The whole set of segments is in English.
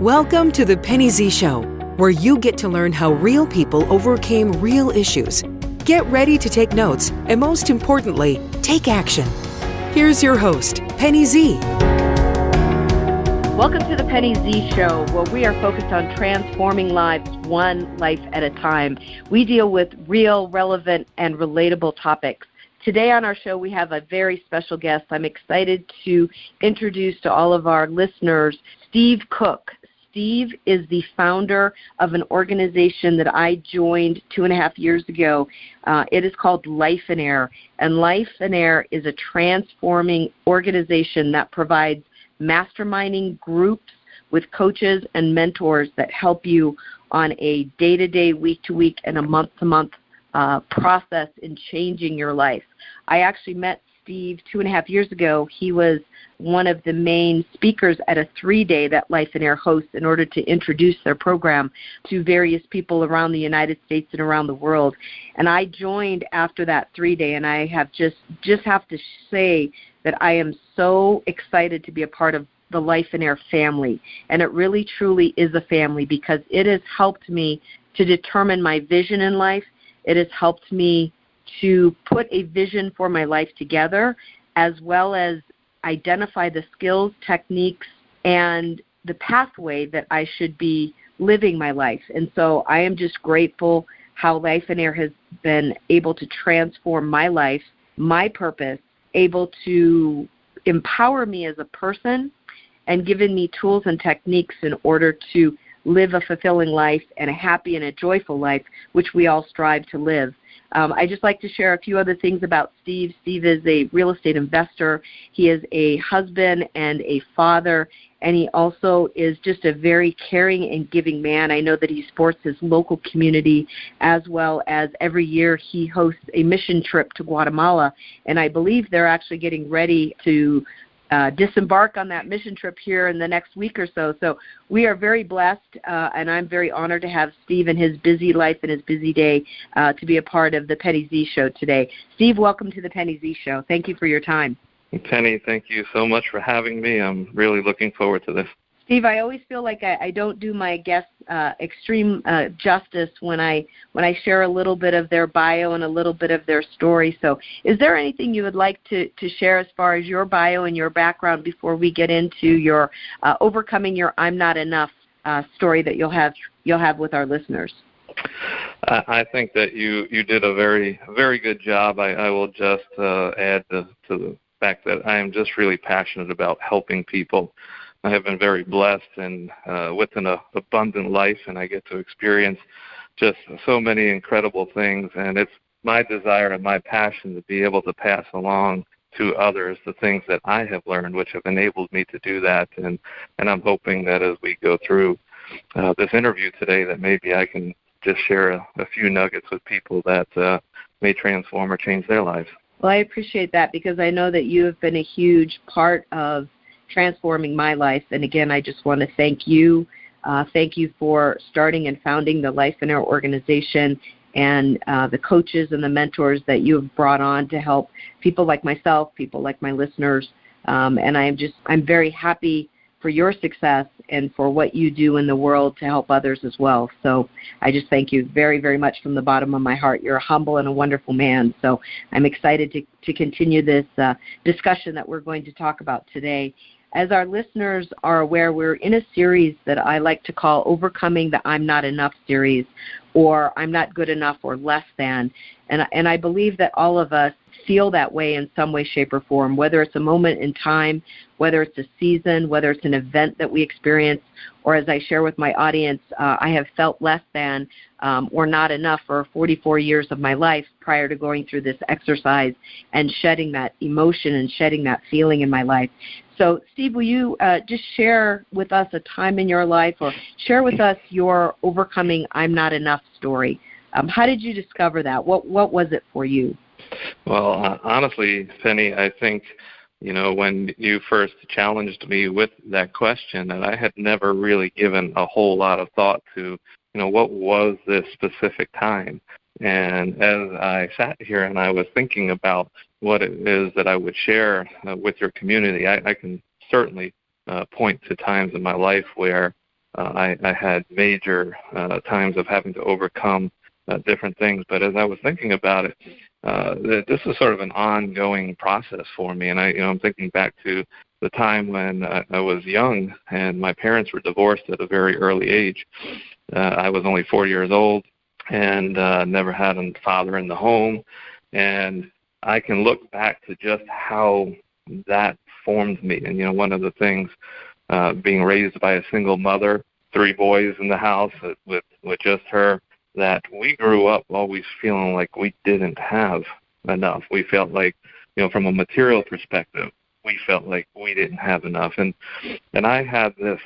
Welcome to the Penny Z Show, where you get to learn how real people overcame real issues. Get ready to take notes and, most importantly, take action. Here's your host, Penny Z. Welcome to the Penny Z Show, where we are focused on transforming lives one life at a time. We deal with real, relevant, and relatable topics. Today on our show, we have a very special guest. I'm excited to introduce to all of our listeners Steve Cook. Steve is the founder of an organization that I joined 2.5 years ago. It is called Lifeonaire, and Lifeonaire is a transforming organization that provides masterminding groups with coaches and mentors that help you on a day-to-day, week-to-week, and a month-to-month process in changing your life. I actually met Steve 2.5 years ago. He was one of the main speakers at a 3-day that Lifeonaire hosts in order to introduce their program to various people around the United States and around the world. And I joined after that 3-day, and I have just have to say that I am so excited to be a part of the Lifeonaire family. And it really, truly is a family because it has helped me to determine my vision in life. It has helped me to put a vision for my life together, as well as identify the skills, techniques, and the pathway that I should be living my life. And so I am just grateful how Lifeonaire has been able to transform my life, my purpose, able to empower me as a person, and given me tools and techniques in order to live a fulfilling life and a happy and a joyful life, which we all strive to live. I just like to share a few other things about Steve. Steve is a real estate investor. He is a husband and a father, and he also is just a very caring and giving man. I know that he supports his local community, as well as every year he hosts a mission trip to Guatemala, and I believe they're actually getting ready to disembark on that mission trip here in the next week or so. So we are very blessed, and I'm very honored to have Steve in his busy life and his busy day to be a part of the Penny Z Show today. Steve, welcome to the Penny Z Show. Thank you for your time. Penny, thank you so much for having me. I'm really looking forward to this. Steve, I always feel like I don't do my guests extreme justice when I share a little bit of their bio and a little bit of their story. So is there anything you would like to share as far as your bio and your background before we get into your overcoming your I'm not enough story that you'll have with our listeners? I think that you did a very, very good job. I will just add to the fact that I am just really passionate about helping people. I have been very blessed and with an abundant life, and I get to experience just so many incredible things. And it's my desire and my passion to be able to pass along to others the things that I have learned, which have enabled me to do that. And I'm hoping that as we go through this interview today, that maybe I can just share a few nuggets with people that may transform or change their lives. Well, I appreciate that because I know that you have been a huge part of transforming my life. And again, I just want to thank you. Thank you for starting and founding the Lifeonaire organization and the coaches and the mentors that you have brought on to help people like myself, people like my listeners. And I'm very happy for your success and for what you do in the world to help others as well. So I just thank you very, very much from the bottom of my heart. You're a humble and a wonderful man. So I'm excited to continue this discussion that we're going to talk about today. As our listeners are aware, we're in a series that I like to call Overcoming the I'm Not Enough series, or I'm Not Good Enough or Less Than. And I believe that all of us feel that way in some way, shape, or form, whether it's a moment in time, whether it's a season, whether it's an event that we experience, or as I share with my audience, I have felt less than or not enough for 44 years of my life prior to going through this exercise and shedding that emotion and shedding that feeling in my life. So, Steve, will you just share with us a time in your life or share with us your overcoming I'm not enough story? How did you discover that? What was it for you? Well, honestly, Penny, I think, when you first challenged me with that question, that I had never really given a whole lot of thought to, what was this specific time? And as I sat here and I was thinking about what it is that I would share with your community, I can certainly point to times in my life where I had major times of having to overcome different things. But as I was thinking about it, this is sort of an ongoing process for me. And I'm thinking back to the time when I was young and my parents were divorced at a very early age. I was only 4 years old and never had a father in the home. And I can look back to just how that formed me. And, one of the things, being raised by a single mother, 3 boys in the house with just her, that we grew up always feeling like we didn't have enough. We felt like, from a material perspective, we felt like we didn't have enough. And I had this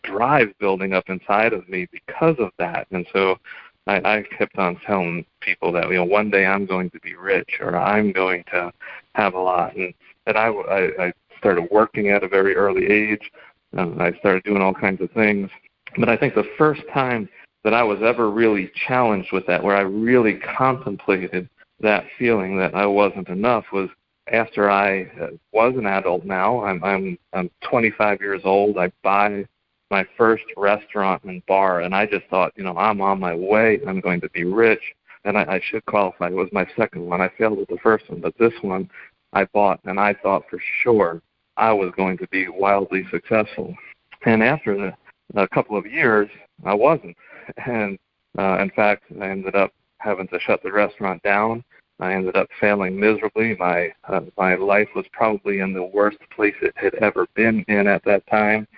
drive building up inside of me because of that. And so I kept on telling people that, one day I'm going to be rich, or I'm going to have a lot. And I started working at a very early age. I started doing all kinds of things. But I think the first time that I was ever really challenged with that, where I really contemplated that feeling that I wasn't enough, was after I was an adult now. I'm 25 years old. I buy my first restaurant and bar, and I just thought, I'm on my way. I'm going to be rich, and I should qualify. It was my second one. I failed with the first one, but this one I bought, and I thought for sure I was going to be wildly successful. And after a couple of years, I wasn't. And in fact, I ended up having to shut the restaurant down. I ended up failing miserably. My life was probably in the worst place it had ever been in at that time.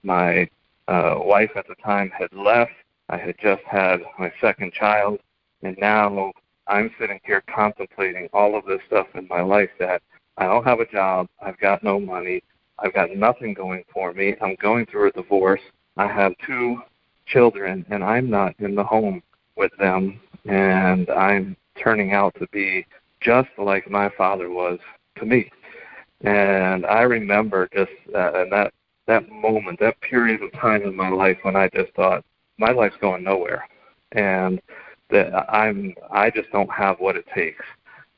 My wife at the time had left. I had just had my second child, and now I'm sitting here contemplating all of this stuff in my life, that I don't have a job, I've got no money, I've got nothing going for me, I'm going through a divorce, I have 2 children, and I'm not in the home with them, and I'm turning out to be just like my father was to me. And I remember just that moment, that period of time in my life when I just thought, my life's going nowhere, and that I just don't have what it takes,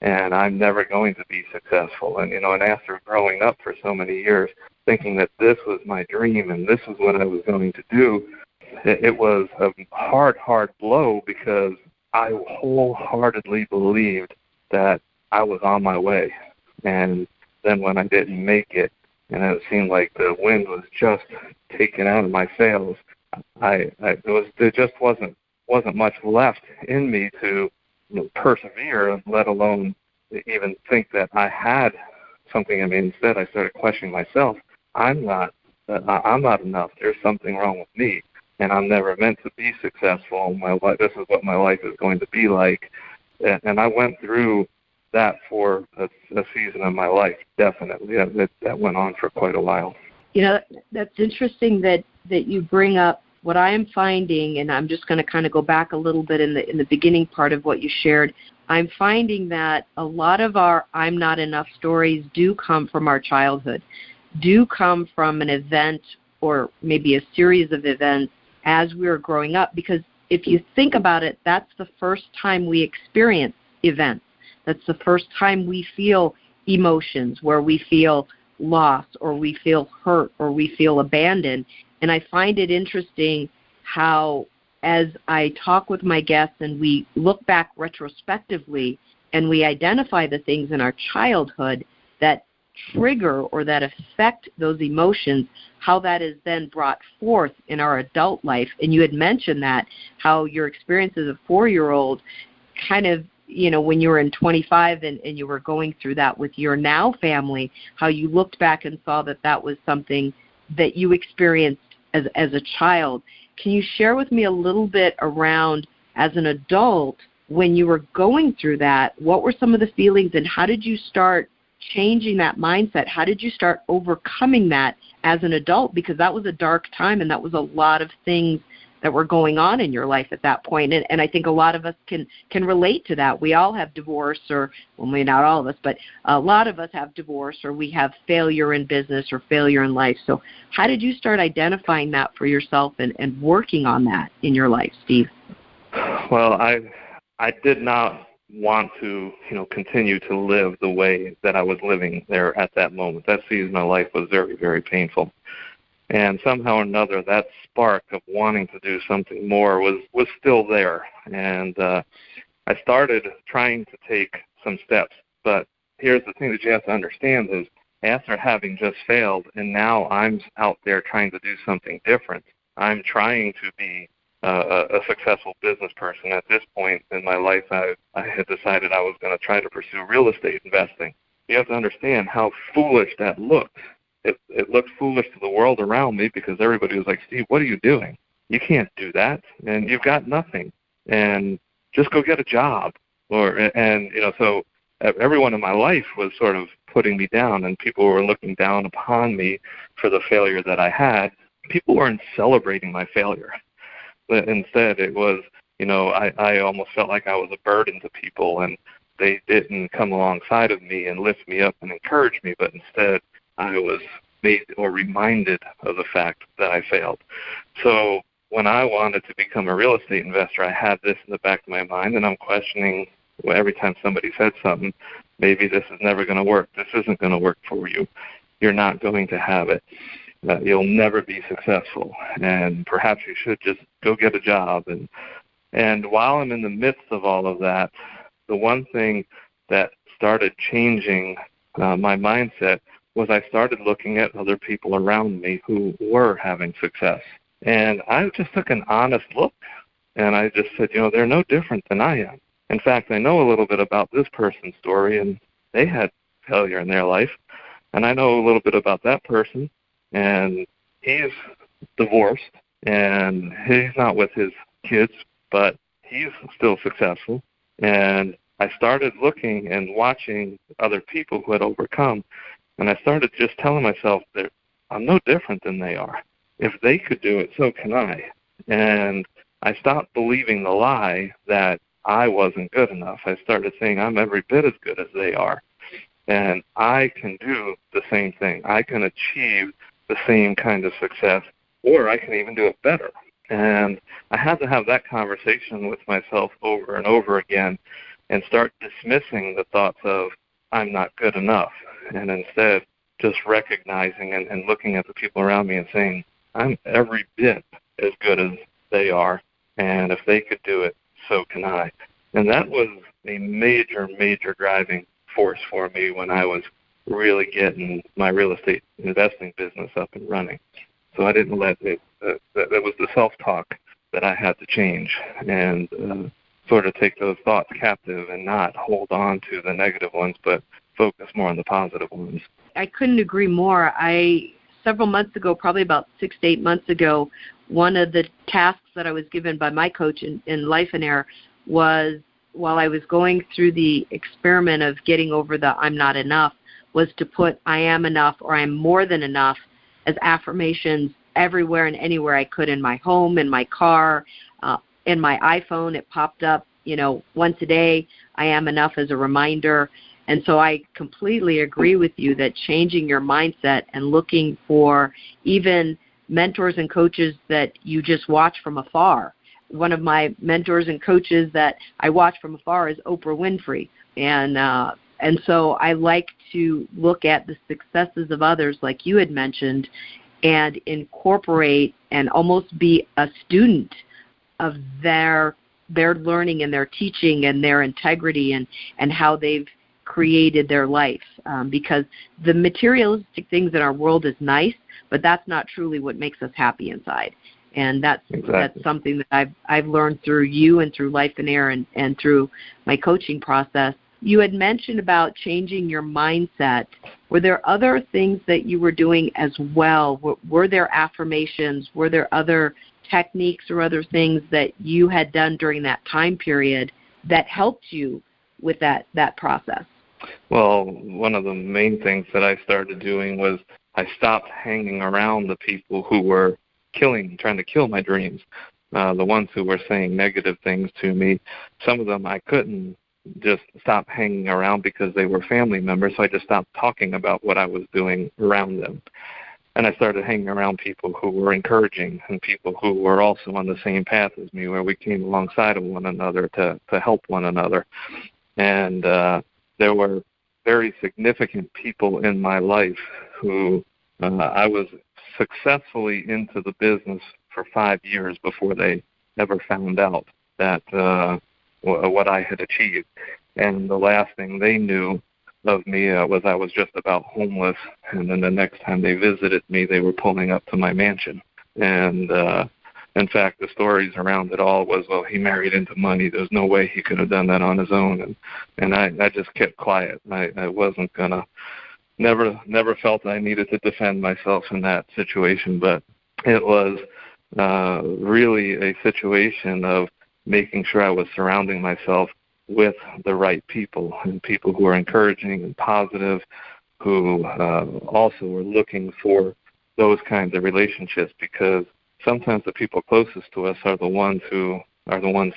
and I'm never going to be successful. And and after growing up for so many years, thinking that this was my dream and this is what I was going to do, it was a hard blow, because I wholeheartedly believed that I was on my way. And then when I didn't make it, and it seemed like the wind was just taken out of my sails, there just wasn't much left in me to persevere, let alone even think that I had something. Instead I started questioning myself. I'm not enough. There's something wrong with me, and I'm never meant to be successful. This is what my life is going to be like. And I went through that for a season of my life, definitely. That went on for quite a while. That's interesting that you bring up what I am finding, and I'm just going to kind of go back a little bit in the beginning part of what you shared. I'm finding that a lot of our I'm not enough stories do come from our childhood, do come from an event or maybe a series of events as we were growing up. Because if you think about it, that's the first time we experience events. That's the first time we feel emotions, where we feel loss, or we feel hurt, or we feel abandoned. And I find it interesting how, as I talk with my guests and we look back retrospectively and we identify the things in our childhood that trigger or that affect those emotions, how that is then brought forth in our adult life. And you had mentioned that, how your experience as a 4-year-old kind of, when you were in 25 and you were going through that with your now family, how you looked back and saw that was something that you experienced as a child. Can you share with me a little bit around, as an adult, when you were going through that, what were some of the feelings, and how did you start changing that mindset? How did you start overcoming that as an adult? Because that was a dark time, and that was a lot of things that were going on in your life at that point. And I think a lot of us can relate to that. We all have divorce, or, well, maybe not all of us, but a lot of us have divorce, or we have failure in business or failure in life. So how did you start identifying that for yourself and working on that in your life, Steve? Well, I did not want to, continue to live the way that I was living there at that moment. That season of life was very, very painful. And somehow or another, that spark of wanting to do something more was still there. And I started trying to take some steps. But here's the thing that you have to understand is, after having just failed, and now I'm out there trying to do something different, I'm trying to be a successful business person. At this point in my life, I had decided I was going to try to pursue real estate investing. You have to understand how foolish that looked. It looked foolish to the world around me because everybody was like, Steve, what are you doing? You can't do that, and you've got nothing, and just go get a job. So everyone in my life was sort of putting me down, and people were looking down upon me for the failure that I had. People weren't celebrating my failure. But instead, it was, I almost felt like I was a burden to people, and they didn't come alongside of me and lift me up and encourage me, but instead I was made or reminded of the fact that I failed. So when I wanted to become a real estate investor, I had this in the back of my mind, and I'm questioning every time somebody said something, maybe this is never going to work. This isn't going to work for you. You're not going to have it. You'll never be successful, and perhaps you should just go get a job. And while I'm in the midst of all of that, the one thing that started changing my mindset was I started looking at other people around me who were having success. And I just took an honest look, and I just said, they're no different than I am. In fact, I know a little bit about this person's story, and they had failure in their life. And I know a little bit about that person, and he's divorced, and he's not with his kids, but he's still successful. And I started looking and watching other people who had overcome, and I started just telling myself that I'm no different than they are. If they could do it, so can I. And I stopped believing the lie that I wasn't good enough. I started saying I'm every bit as good as they are. And I can do the same thing. I can achieve the same kind of success, or I can even do it better. And I had to have that conversation with myself over and over again and start dismissing the thoughts of I'm not good enough, and instead just recognizing and looking at the people around me and saying I'm every bit as good as they are, and if they could do it, so can I. And that was a major, major driving force for me when I was really getting my real estate investing business up and running. So I didn't let it, that was the self-talk that I had to change and sort of take those thoughts captive and not hold on to the negative ones, but focus more on the positive ones. I couldn't agree more. Several months ago, probably about 6 to 8 months ago, one of the tasks that I was given by my coach in Lifeonaire was, while I was going through the experiment of getting over the I'm not enough, was to put I am enough or I'm more than enough as affirmations everywhere and anywhere I could, in my home, in my car, in my iPhone. It popped up, once a day, I am enough, as a reminder. And so I completely agree with you that changing your mindset and looking for even mentors and coaches that you just watch from afar. One of my mentors and coaches that I watch from afar is Oprah Winfrey. And so I like to look at the successes of others, like you had mentioned, and incorporate and almost be a student of their learning and their teaching and their integrity and how they've created their life. Because the materialistic things in our world is nice, but that's not truly what makes us happy inside. And that's something that I've learned through you and through Lifeonaire and through my coaching process. You had mentioned about changing your mindset. Were there other things that you were doing as well? Were there affirmations? Were there other techniques or other things that you had done during that time period that helped you with that process? Well, one of the main things that I started doing was I stopped hanging around the people who were trying to kill my dreams, the ones who were saying negative things to me. Some of them I couldn't just stop hanging around because they were family members, so I just stopped talking about what I was doing around them. And I started hanging around people who were encouraging and people who were also on the same path as me, where we came alongside of one another to help one another. And there were very significant people in my life who I was successfully into the business for 5 years before they ever found out that what I had achieved. And the last thing they knew of me was I was just about homeless, and then the next time they visited me, they were pulling up to my mansion. And in fact, the stories around it all was, well, he married into money. There's no way he could have done that on his own. And I just kept quiet. I wasn't going to, never felt I needed to defend myself in that situation, but it was really a situation of making sure I was surrounding myself with the right people, and people who are encouraging and positive, who also were looking for those kinds of relationships, because sometimes the people closest to us are the ones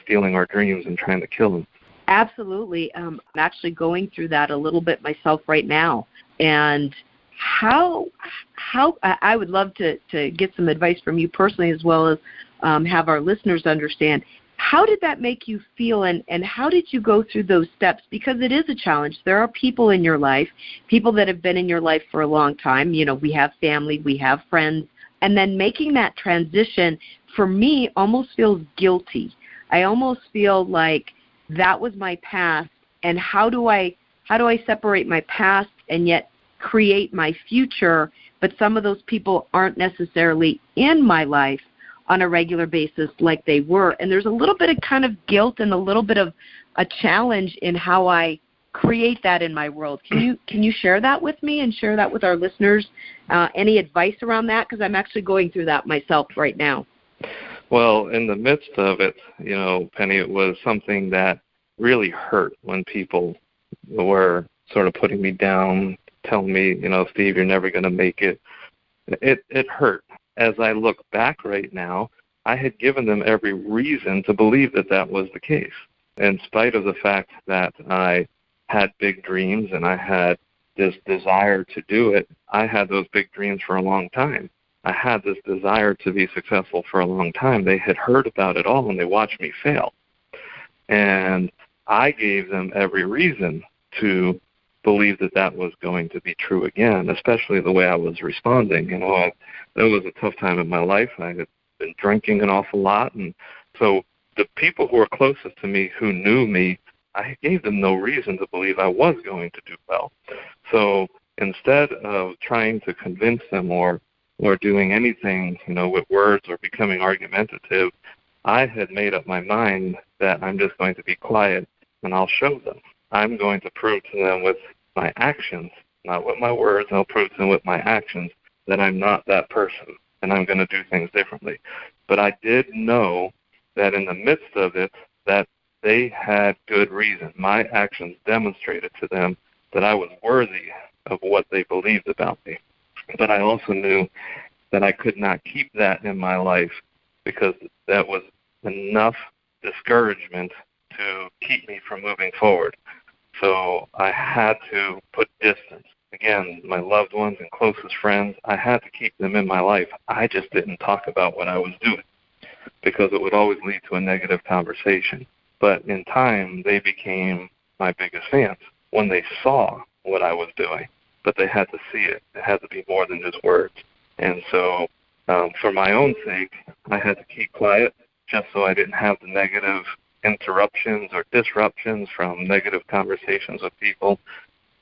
stealing our dreams and trying to kill them. Absolutely. I'm actually going through that a little bit myself right now. And how I would love to get some advice from you personally, as well as have our listeners understand, how did that make you feel, and how did you go through those steps? Because it is a challenge. There are people in your life, people that have been in your life for a long time. You know, we have family, we have friends, and then making that transition, for me, almost feels guilty. I almost feel like that was my past, and how do I separate my past and yet create my future? But some of those people aren't necessarily in my life on a regular basis like they were. And there's a little bit of kind of guilt and a little bit of a challenge in how I create that in my world. Can you share that with me and share that with our listeners? Any advice around that? Because I'm actually going through that myself right now. Well, in the midst of it, you know, Penny, it was something that really hurt when people were sort of putting me down, telling me, you know, Steve, you're never going to make it. It hurt. As I look back right now, I had given them every reason to believe that that was the case. In spite of the fact that I had big dreams and I had this desire to do it, I had those big dreams for a long time. I had this desire to be successful for a long time. They had heard about it all and they watched me fail. And I gave them every reason to believe that that was going to be true again, especially the way I was responding. You know, it was a tough time in my life. I had been drinking an awful lot. And so the people who were closest to me who knew me, I gave them no reason to believe I was going to do well. So instead of trying to convince them or doing anything, you know, with words or becoming argumentative, I had made up my mind that I'm just going to be quiet and I'll show them. I'm going to prove to them with my actions, not with my words. I'll prove to them with my actions that I'm not that person and I'm going to do things differently. But I did know that in the midst of it, that they had good reason. My actions demonstrated to them that I was worthy of what they believed about me. But I also knew that I could not keep that in my life because that was enough discouragement to keep me from moving forward. So I had to put distance. Again, my loved ones and closest friends, I had to keep them in my life. I just didn't talk about what I was doing because it would always lead to a negative conversation. But in time, they became my biggest fans when they saw what I was doing. But they had to see it. It had to be more than just words. And so for my own sake, I had to keep quiet just so I didn't have the negative interruptions or disruptions from negative conversations with people.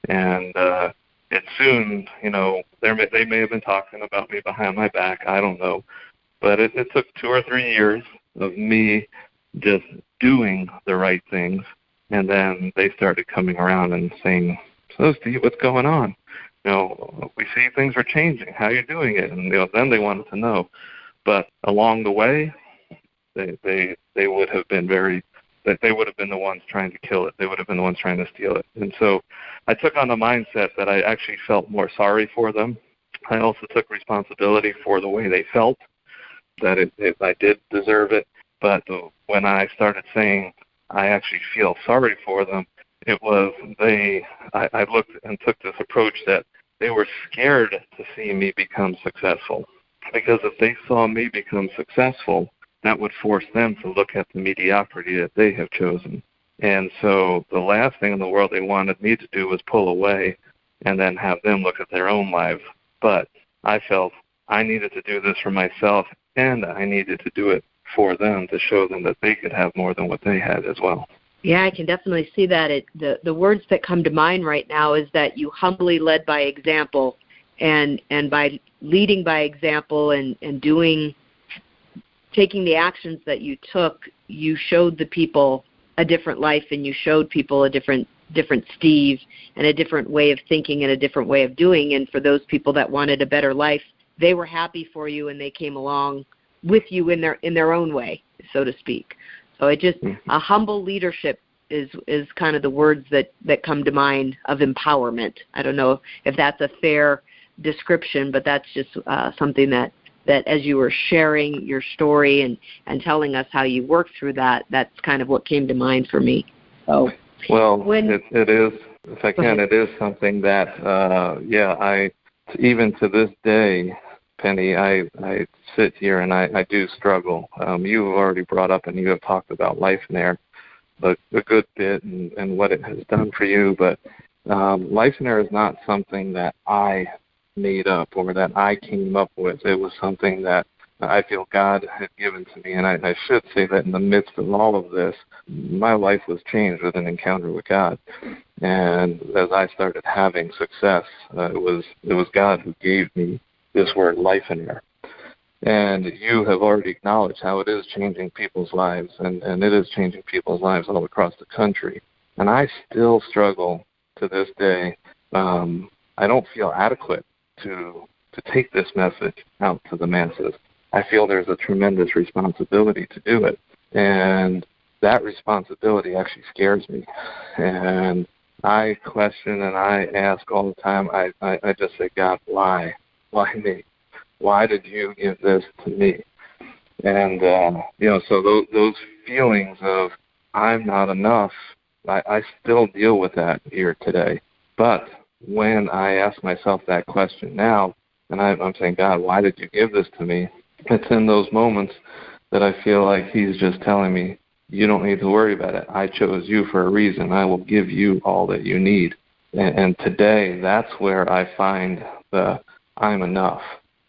And it soon, you know, they may have been talking about me behind my back. I don't know. But it took 2 or 3 years of me just doing the right things. And then they started coming around and saying, so Steve, what's going on? You know, we see things are changing. How are you doing it? And then they wanted to know. But along the way, they would have been they would have been the ones trying to kill it. They would have been the ones trying to steal it. And so I took on the mindset that I actually felt more sorry for them. I also took responsibility for the way they felt, that I did deserve it. But when I started saying I actually feel sorry for them, it was I looked and took this approach that they were scared to see me become successful. Because if they saw me become successful, that would force them to look at the mediocrity that they have chosen. And so the last thing in the world they wanted me to do was pull away and then have them look at their own lives. But I felt I needed to do this for myself, and I needed to do it for them to show them that they could have more than what they had as well. Yeah, I can definitely see that. The words that come to mind right now is that you humbly led by example, and by leading by example and taking the actions that you took, you showed the people a different life, and you showed people a different Steve and a different way of thinking and a different way of doing. And for those people that wanted a better life, they were happy for you, and they came along with you in their own way, so to speak. So a humble leadership is kind of the words that come to mind of empowerment. I don't know if that's a fair description, but that's just something that as you were sharing your story and telling us how you worked through that, that's kind of what came to mind for me. So, it is, if I can, it is something that, I even to this day, Penny, I sit here and I do struggle. You have already brought up and you have talked about Lifeonaire a good bit and what it has done for you, but Lifeonaire is not something that I made up or that I came up with. It was something that I feel God had given to me, and I should say that in the midst of all of this, my life was changed with an encounter with God. And as I started having success, it was God who gave me this word, Lifeonaire. And you have already acknowledged how it is changing people's lives, and it is changing people's lives all across the country. And I still struggle to this day. I don't feel adequate to take this message out to the masses. I feel there's a tremendous responsibility to do it. And that responsibility actually scares me. And I question and I ask all the time. I just say, God, why? Why me? Why did you give this to me? And, so those feelings of I'm not enough, I still deal with that here today. But when I ask myself that question now, and I'm saying, God, why did you give this to me? It's in those moments that I feel like he's just telling me, you don't need to worry about it. I chose you for a reason. I will give you all that you need. And today, that's where I find the I'm enough.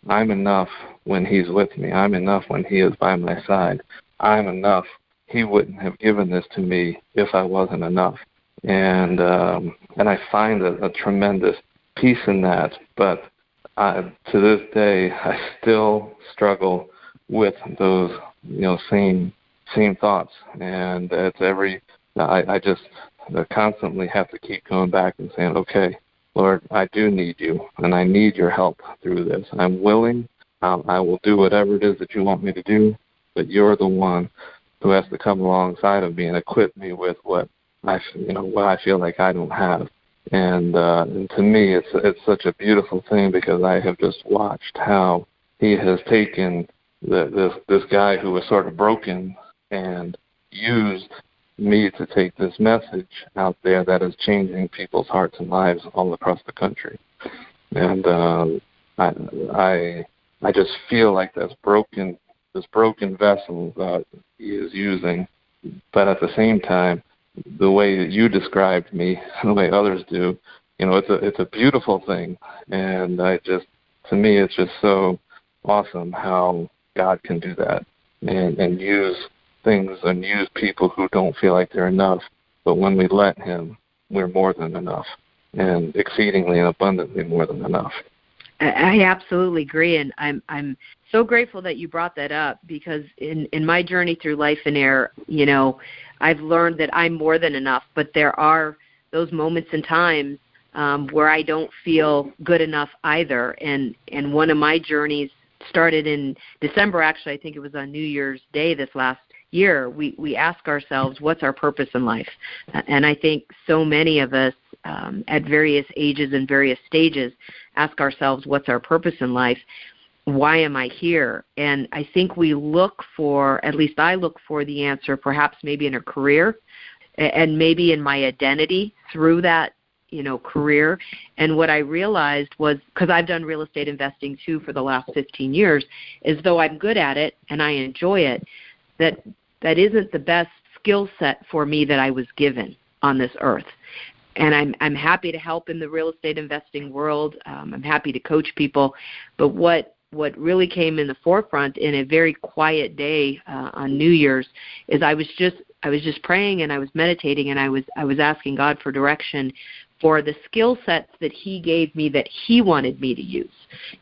I'm enough when he's with me. I'm enough when he is by my side. I'm enough. He wouldn't have given this to me if I wasn't enough. And I find a tremendous peace in that. But to this day, I still struggle with those, same thoughts. And it's I just constantly have to keep going back and saying, okay, Lord, I do need you, and I need your help through this. I'm willing. I will do whatever it is that you want me to do, but you're the one who has to come alongside of me and equip me with what I feel like I don't have. And to me, it's such a beautiful thing because I have just watched how he has taken this guy who was sort of broken and used me to take this message out there that is changing people's hearts and lives all across the country. And I just feel like this broken vessel that he is using, but at the same time, the way that you described me, the way others do, it's a beautiful thing. And to me, it's just so awesome how God can do that and use things and use people who don't feel like they're enough. But when we let him, we're more than enough, and exceedingly and abundantly more than enough. I absolutely agree, and I'm so grateful that you brought that up because in my journey through Lifeonaire, I've learned that I'm more than enough, but there are those moments and times where I don't feel good enough either. And one of my journeys started in December, actually. I think it was on New Year's Day this last year. We ask ourselves, what's our purpose in life? And I think so many of us at various ages and various stages ask ourselves, what's our purpose in life? Why am I here? And I think we look for, at least I look for the answer, perhaps maybe in a career and maybe in my identity through that, career. And what I realized was, because I've done real estate investing too for the last 15 years, is though I'm good at it and I enjoy it, that isn't the best skill set for me that I was given on this earth. And I'm happy to help in the real estate investing world. I'm happy to coach people. But what what really came in the forefront in a very quiet day on New Year's is I was just praying and I was meditating and I was asking God for direction for the skill sets that He gave me that He wanted me to use.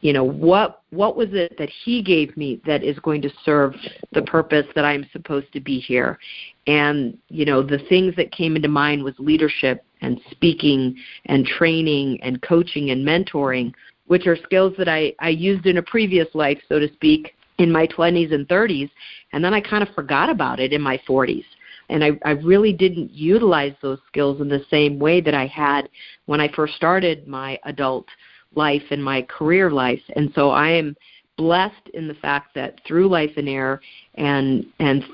What was it that He gave me that is going to serve the purpose that I'm supposed to be here? And, the things that came into mind was leadership and speaking and training and coaching and mentoring, which are skills that I used in a previous life, so to speak, in my 20s and 30s, and then I kind of forgot about it in my 40s. And I really didn't utilize those skills in the same way that I had when I first started my adult life and my career life. And so I am blessed in the fact that through Lifeonaire and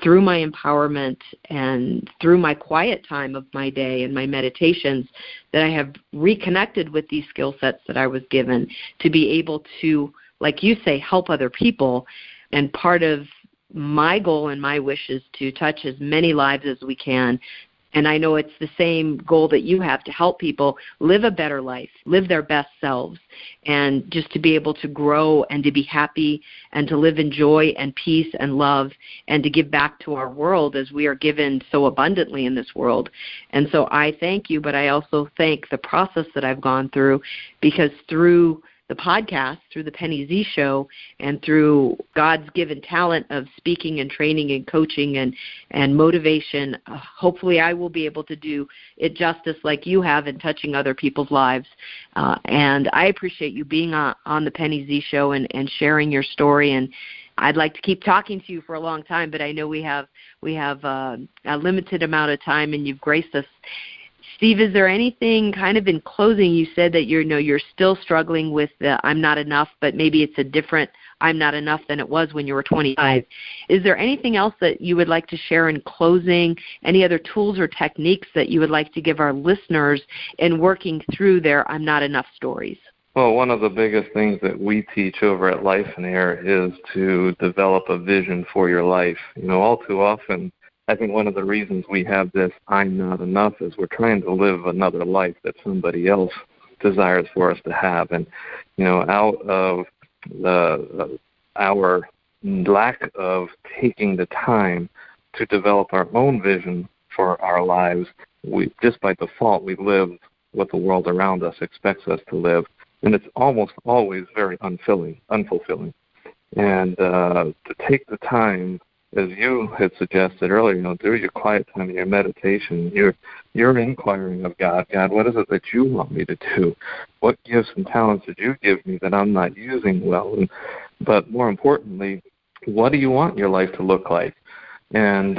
through my empowerment and through my quiet time of my day and my meditations, that I have reconnected with these skill sets that I was given to be able to, like you say, help other people. And part of my goal and my wish is to touch as many lives as we can. And I know it's the same goal that you have, to help people live a better life, live their best selves, and just to be able to grow and to be happy and to live in joy and peace and love and to give back to our world as we are given so abundantly in this world. And so I thank you, but I also thank the process that I've gone through, because through the podcast, through the Penny Z Show, and through God's given talent of speaking and training and coaching and motivation, hopefully I will be able to do it justice like you have in touching other people's lives. And I appreciate you being on the Penny Z Show and sharing your story. And I'd like to keep talking to you for a long time, but I know we have a limited amount of time, and you've graced us. Steve, is there anything kind of in closing? You said that you're still struggling with the I'm not enough, but maybe it's a different I'm not enough than it was when you were 25. Is there anything else that you would like to share in closing? Any other tools or techniques that you would like to give our listeners in working through their I'm not enough stories? Well, one of the biggest things that we teach over at Lifeonaire is to develop a vision for your life. All too often, I think one of the reasons we have this I'm not enough is we're trying to live another life that somebody else desires for us to have. And, out of our lack of taking the time to develop our own vision for our lives, we just by default, we live what the world around us expects us to live. And it's almost always very unfulfilling. And to take the time, as you had suggested earlier, through your quiet time and your meditation, you're inquiring of God. God, what is it that you want me to do? What gifts and talents did you give me that I'm not using well? But more importantly, what do you want your life to look like? And,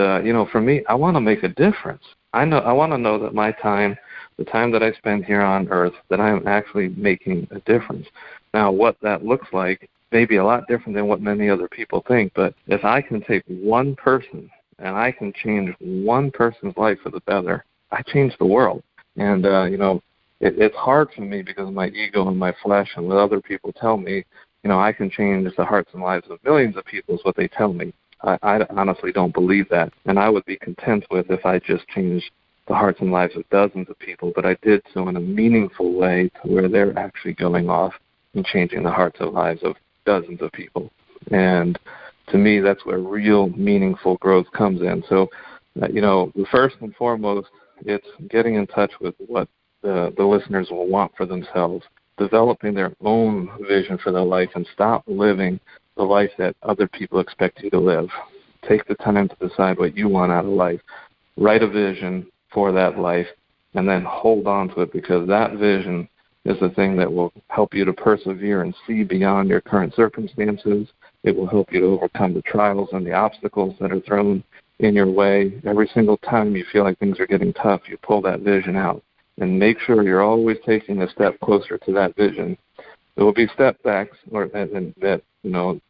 for me, I want to make a difference. I want to know that my time, the time that I spend here on earth, that I'm actually making a difference. Now, what that looks like may be a lot different than what many other people think, but if I can take one person and I can change one person's life for the better, I change the world. And, it's hard for me because of my ego and my flesh and what other people tell me. I can change the hearts and lives of millions of people is what they tell me. I honestly don't believe that, and I would be content with if I just changed the hearts and lives of dozens of people, but I did so in a meaningful way to where they're actually going off and changing the hearts and lives of dozens of people. And to me, that's where real meaningful growth comes in. So, first and foremost, it's getting in touch with what the listeners will want for themselves, developing their own vision for their life, and stop living the life that other people expect you to live. Take the time to decide what you want out of life. Write a vision for that life, and then hold on to it, because that vision is the thing that will help you to persevere and see beyond your current circumstances. It will help you to overcome the trials and the obstacles that are thrown in your way. Every single time you feel like things are getting tough, you pull that vision out and make sure you're always taking a step closer to that vision. There will be step backs that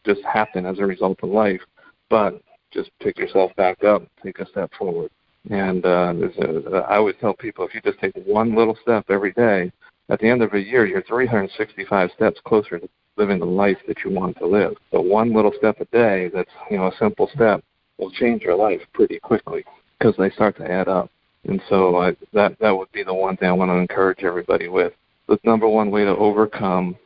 just happen as a result of life, but just pick yourself back up, take a step forward. And I always tell people, if you just take one little step every day, at the end of a year, you're 365 steps closer to living the life that you want to live. So one little step a day that's, a simple step will change your life pretty quickly because they start to add up. And so that would be the one thing I want to encourage everybody with. The number one way to overcome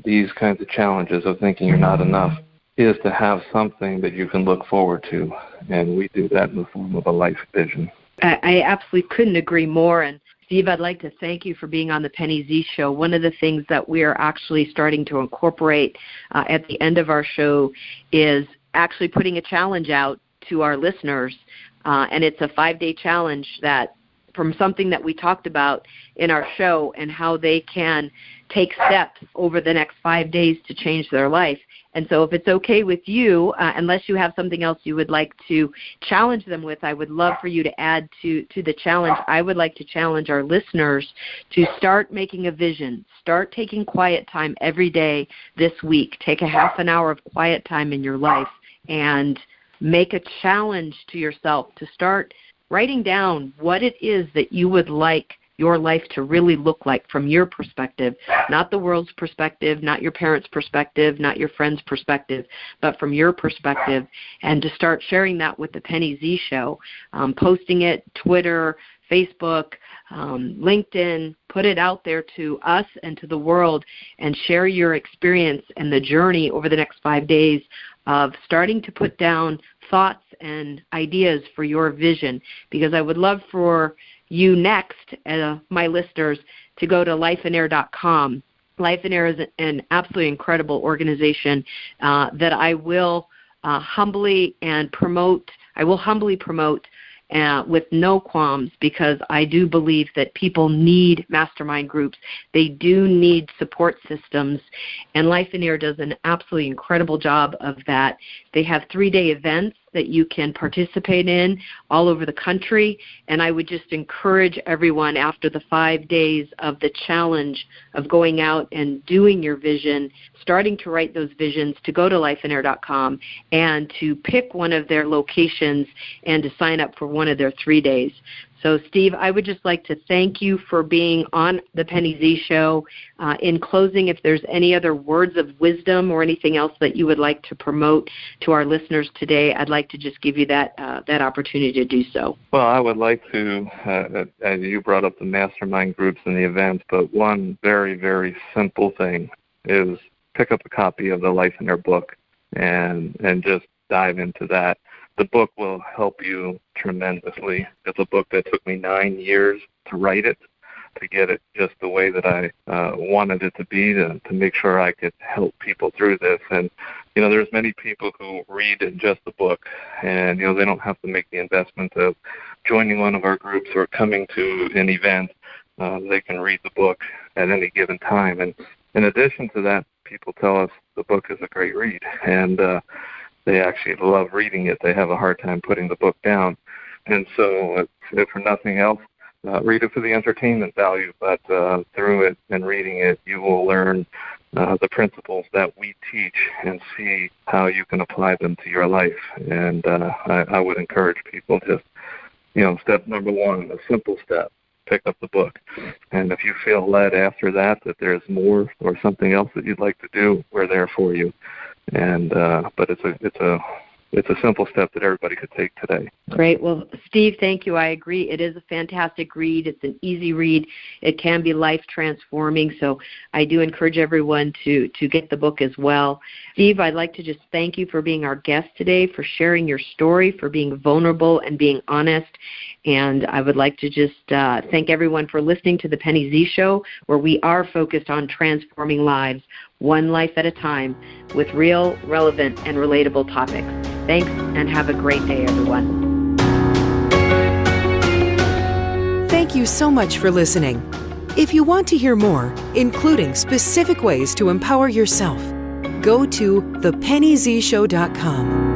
these kinds of challenges of thinking you're not enough is to have something that you can look forward to. And we do that in the form of a life vision. I absolutely couldn't agree more. And Steve, I'd like to thank you for being on the Penny Z Show. One of the things that we are actually starting to incorporate at the end of our show is actually putting a challenge out to our listeners. And it's a 5-day challenge that from something that we talked about in our show and how they can take steps over the next 5 days to change their life. And so if it's okay with you, unless you have something else you would like to challenge them with, I would love for you to add to the challenge. I would like to challenge our listeners to start making a vision. Start taking quiet time every day this week. Take a half an hour of quiet time in your life and make a challenge to yourself to start writing down what it is that you would like your life to really look like from your perspective, not the world's perspective, not your parents' perspective, not your friends' perspective, but from your perspective, and to start sharing that with the Penny Z Show, posting it, Twitter, Facebook, LinkedIn, put it out there to us and to the world and share your experience and the journey over the next 5 days of starting to put down thoughts and ideas for your vision, because I would love for you next, my listeners, to go to Lifeonaire.com. Lifeonaire is an absolutely incredible organization that I will humbly promote with no qualms, because I do believe that people need mastermind groups. They do need support systems, and Lifeonaire does an absolutely incredible job of that. They have 3-day events that you can participate in all over the country, and I would just encourage everyone after the 5 days of the challenge of going out and doing your vision, starting to write those visions, to go to Lifeonaire.com and to pick one of their locations and to sign up for one of their 3 days. So, Steve, I would just like to thank you for being on the Penny Z Show. In closing, if there's any other words of wisdom or anything else that you would like to promote to our listeners today, I'd like to just give you that opportunity to do so. Well, I would like to, as you brought up the mastermind groups and the events, but one very, very simple thing is pick up a copy of the Lifeonaire book and just dive into that. The book will help you tremendously. It's a book that took me 9 years to write it, to get it just the way that I wanted it to be, to make sure I could help people through this. And, there's many people who read just the book, and, they don't have to make the investment of joining one of our groups or coming to an event. They can read the book at any given time. And in addition to that, people tell us the book is a great read, and they actually love reading it. They have a hard time putting the book down. And so if for nothing else, read it for the entertainment value, but through it and reading it, you will learn the principles that we teach and see how you can apply them to your life. And I would encourage people to, step number one, a simple step, pick up the book. And if you feel led after that there's more or something else that you'd like to do, we're there for you. And but it's a simple step that everybody could take today. Great. Well, Steve, thank you. I agree. It is a fantastic read. It's an easy read. It can be life transforming. So I do encourage everyone to get the book as well. Steve, I'd like to just thank you for being our guest today, for sharing your story, for being vulnerable and being honest. And I would like to just thank everyone for listening to the Penny Z Show, where we are focused on transforming lives one life at a time with real, relevant, and relatable topics. Thanks, and have a great day, everyone. Thank you so much for listening. If you want to hear more, including specific ways to empower yourself, go to thepennyzshow.com.